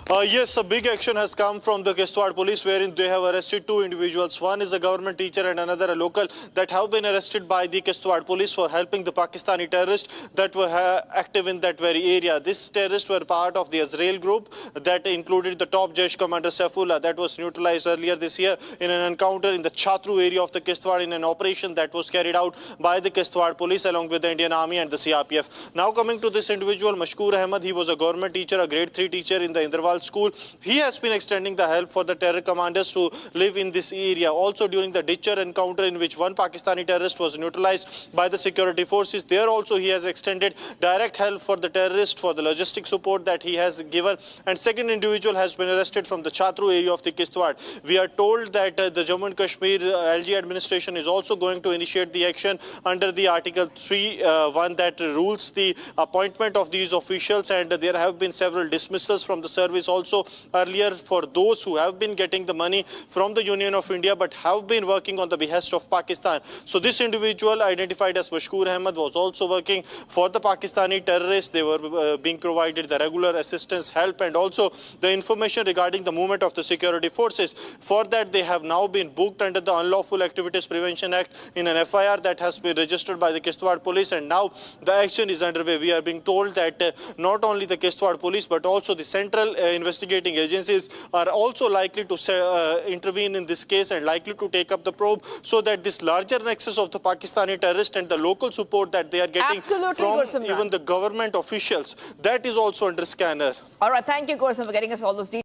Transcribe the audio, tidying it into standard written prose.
Yes, a big action has come from the Kishtwar police wherein they have arrested two individuals. One is a government teacher and another a local that have been arrested by the Kishtwar police for helping the Pakistani terrorists that were active in that very area. These terrorists were part of the Azrael group that included the top Jaish commander Saifullah that was neutralized earlier this year in an encounter in the Chatru area of the Kishtwar in an operation that was carried out by the Kishtwar police along with the Indian Army and the CRPF. Now coming to this individual, Mashkoor Ahmed, he was a government teacher, a grade 3 teacher in the Inderwal school. He has been extending the help for the terror commanders to live in this area. Also during the Ditcher encounter in which one Pakistani terrorist was neutralized by the security forces, there also he has extended direct help for the terrorist for the logistic support that he has given. And second individual has been arrested from the Chatru area of the Kishtwar. We are told that the Jammu and Kashmir LG administration is also going to initiate the action under the Article 3(1) that rules the appointment of these officials, and there have been several dismissals from the service also earlier for those who have been getting the money from the Union of India but have been working on the behest of Pakistan. So this individual identified as Mashkoor Ahmed was also working for the Pakistani terrorists. They were being provided the regular assistance, help, and also the information regarding the movement of the security forces. For that, they have now been booked under the Unlawful Activities Prevention Act in an FIR that has been registered by the Kishtwar police, and now the action is underway. We are being told that not only the Kishtwar police but also the central investigating agencies are also likely to intervene in this case and likely to take up the probe so that this larger nexus of the Pakistani terrorist and the local support that they are getting from even the government officials, that is also under scanner. All right, thank you, Gursimran, for getting us all those details.